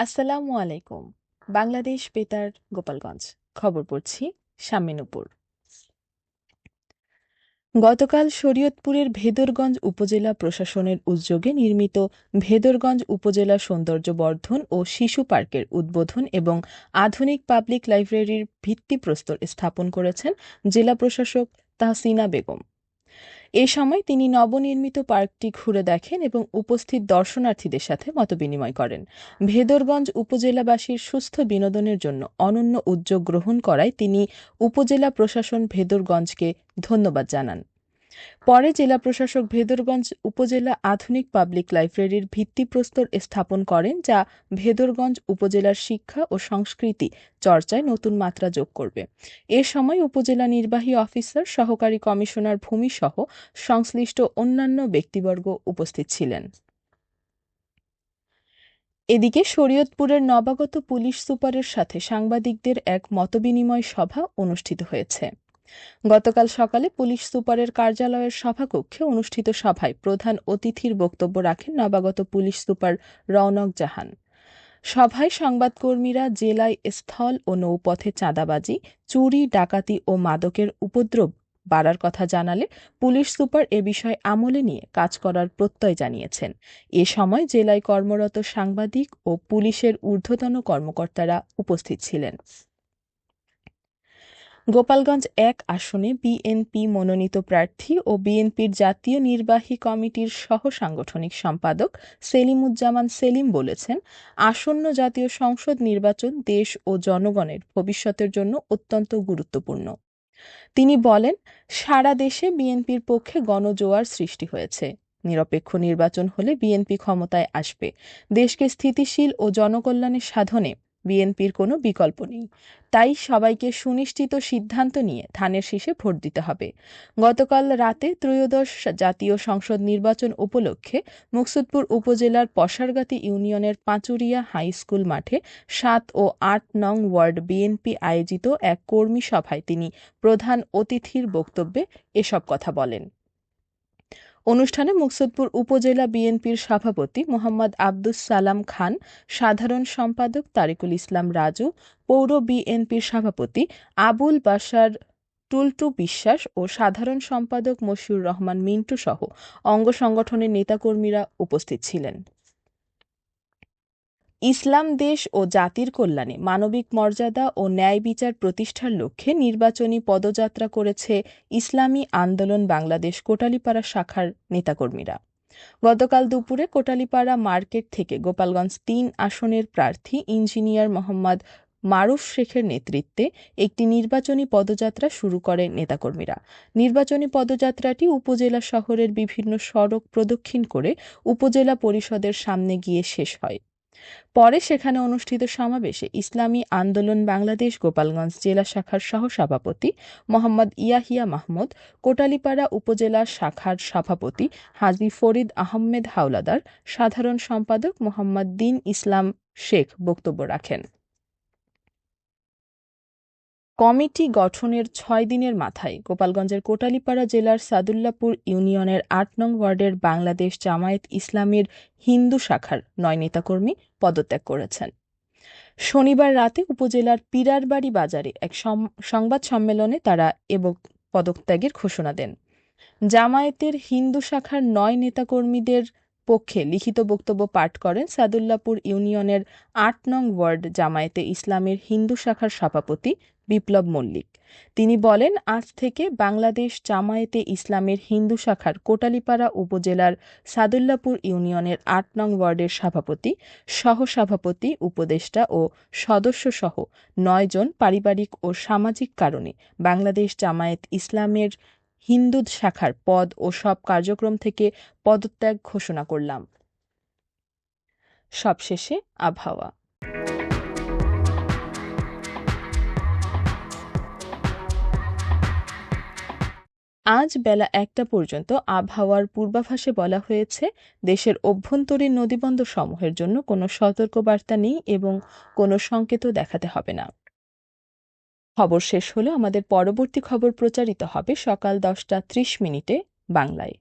আসসালামু আলাইকুম। বাংলাদেশ বেতার গোপালগঞ্জ। খবর পড়ছি শাম্মী নুপুর। গতকাল শরীয়তপুরের ভেদরগঞ্জ উপজেলা প্রশাসনের উদ্যোগে নির্মিত ভেদরগঞ্জ উপজেলা সৌন্দর্য বর্ধন ও শিশু পার্কের উদ্বোধন এবং আধুনিক পাবলিক লাইব্রেরির ভিত্তিপ্রস্তর স্থাপন করেছেন জেলা প্রশাসক তাহসিনা বেগম। এ সময় তিনি নবনির্মিত পার্কটি ঘুরে দেখেন এবং উপস্থিত দর্শনার্থীদের সাথে মতবিনিময় করেন। ভেদরগঞ্জ উপজেলাবাসীর সুস্থ বিনোদনের জন্য অনন্য উদ্যোগ গ্রহণ করায় তিনি উপজেলা প্রশাসন ভেদরগঞ্জকে ধন্যবাদ জানান। পরে জেলা প্রশাসক ভেদরগঞ্জ উপজেলা আধুনিক পাবলিক লাইব্রেরির ভিত্তিপ্রস্তর স্থাপন করেন, যা ভেদরগঞ্জ উপজেলার শিক্ষা ও সংস্কৃতি চর্চায় নতুন মাত্রা যোগ করবে। এ সময় উপজেলা নির্বাহী অফিসার, সহকারী কমিশনার ভূমি সহ সংশ্লিষ্ট অন্যান্য ব্যক্তিবর্গ উপস্থিত ছিলেন। এদিকে শরীয়তপুরের নবাগত পুলিশ সুপারের সাথে সাংবাদিকদের এক মতবিনিময় সভা অনুষ্ঠিত হয়েছে। গতকাল সকালে পুলিশ সুপারের কার্যালয়ের সভাকক্ষে অনুষ্ঠিত সভায় প্রধান অতিথির বক্তব্য রাখেন নবাগত পুলিশ সুপার রওনক জাহান। সভায় সংবাদকর্মীরা জেলায় স্থল ও নৌপথে চাঁদাবাজি, চুরি, ডাকাতি ও মাদকের উপদ্রব বাড়ার কথা জানালে পুলিশ সুপার এ বিষয়ে আমলে নিয়ে কাজ করার প্রত্যয় জানিয়েছেন। এ সময় জেলায় কর্মরত সাংবাদিক ও পুলিশের ঊর্ধ্বতন কর্মকর্তারা উপস্থিত ছিলেন। গোপালগঞ্জ ১ আসনে বিএনপি মনোনীত প্রার্থী ও বিএনপির জাতীয় নির্বাহী কমিটির সহ সাংগঠনিক সম্পাদক সেলিমুজ্জামান সেলিম বলেছেন, আসন্ন জাতীয় সংসদ নির্বাচন দেশ ও জনগণের ভবিষ্যতের জন্য অত্যন্ত গুরুত্বপূর্ণ। তিনি বলেন, সারা দেশে বিএনপির পক্ষে গণজোয়ার সৃষ্টি হয়েছে। নিরপেক্ষ নির্বাচন হলে বিএনপি ক্ষমতায় আসবে। দেশকে স্থিতিশীল ও জনকল্যাণের সাধনে বিএনপির কোনো বিকল্প নেই। তাই সবাইকে সুনিশ্চিত সিদ্ধান্ত নিয়ে ধানের শীষে ভোট দিতে হবে। গতকাল রাতে ত্রয়োদশ জাতীয় সংসদ নির্বাচন উপলক্ষে মুকসুদপুর উপজেলার পশারগাতি ইউনিয়নের পাঁচুরিয়া হাই স্কুল মাঠে ৭ ও ৮ নং ওয়ার্ড বিএনপি আয়োজিত এক কর্মী সভায় তিনি প্রধান অতিথির বক্তব্যে এসব কথা বলেন। অনুষ্ঠানে মুকসুদপুর উপজেলা বিএনপির সভাপতি মোহাম্মদ আব্দুস সালাম খান, সাধারণ সম্পাদক তারিকুল ইসলাম রাজু, পৌর বিএনপির সভাপতি আবুল বাশার টুলটু বিশ্বাস ও সাধারণ সম্পাদক মশিউর রহমান মিন্টু সহ অঙ্গ সংগঠনের নেতাকর্মীরা উপস্থিত ছিলেন। ইসলাম দেশ ও জাতির কল্যাণে মানবিক মর্যাদা ও ন্যায় বিচার প্রতিষ্ঠার লক্ষ্যে নির্বাচনী পদযাত্রা করেছে ইসলামী আন্দোলন বাংলাদেশ কোটালীপাড়া শাখার নেতাকর্মীরা। গতকাল দুপুরে কোটালীপাড়া মার্কেট থেকে গোপালগঞ্জ ৩ আসনের প্রার্থী ইঞ্জিনিয়ার মোহাম্মদ মারুফ শেখের নেতৃত্বে একটি নির্বাচনী পদযাত্রা শুরু করে নেতাকর্মীরা। নির্বাচনী পদযাত্রাটি উপজেলা শহরের বিভিন্ন সড়ক প্রদক্ষিণ করে উপজেলা পরিষদের সামনে গিয়ে শেষ হয়। পরে সেখানে অনুষ্ঠিত সমাবেশে ইসলামী আন্দোলন বাংলাদেশ গোপালগঞ্জ জেলা শাখার সহসভাপতি মোহাম্মদ ইয়াহিয়া মাহমুদ, কোটালীপাড়া উপজেলা শাখার সভাপতি হাজী ফরিদ আহমেদ হাওলাদার, সাধারণ সম্পাদক মোহাম্মদ দিন ইসলাম শেখ বক্তব্য রাখেন। কমিটি গঠনের ৬ দিনের মাথায় গোপালগঞ্জের কোটালীপাড়া জেলার সাদুল্লাপুর ইউনিয়নের ৮ নং ওয়ার্ডের বাংলাদেশ জামায়াত ইসলামীর হিন্দু শাখার ৯ নেতাকর্মী পদত্যাগ করেছেন। শনিবার রাতে উপজেলার পিরারবাড়ি বাজারে এক সংবাদ সম্মেলনে তারা পদত্যাগের ঘোষণা দেন। জামায়াতের হিন্দু শাখার ৯ নেতাকর্মীদের পক্ষে লিখিত বক্তব্য পাঠ করেন সাদুল্লাপুর ইউনিয়নের ৮ নং ওয়ার্ড জামায়াতে ইসলামের হিন্দু শাখার সভাপতি বিপ্লব মল্লিক। তিনি বলেন, আজ থেকে বাংলাদেশ জামায়াতে ইসলামের হিন্দু শাখার কোটালীপাড়া উপজেলার সাদুল্লাপুর ইউনিয়নের ৮ নং ওয়ার্ডের সভাপতি, সহসভাপতি, উপদেষ্টা ও সদস্যসহ ৯ জন পারিবারিক ও সামাজিক কারণে বাংলাদেশ জামায়াত ইসলামের হিন্দু শাখার পদ ও সব কার্যক্রম থেকে পদত্যাগ ঘোষণা করলাম। সবশেষে আবহাওয়া। আজ বেলা ১টা পর্যন্ত আবহাওয়ার পূর্বাভাসে বলা হয়েছে, দেশের অভ্যন্তরীণ নদীবন্দর সমূহের জন্য কোনো সতর্কবার্তা নেই এবং কোনো সংকেতও দেখাতে হবে না। খবর শেষ হলো। আমাদের পরবর্তী খবর প্রচারিত হবে সকাল ১০টা ৩০ মিনিটে বাংলায়।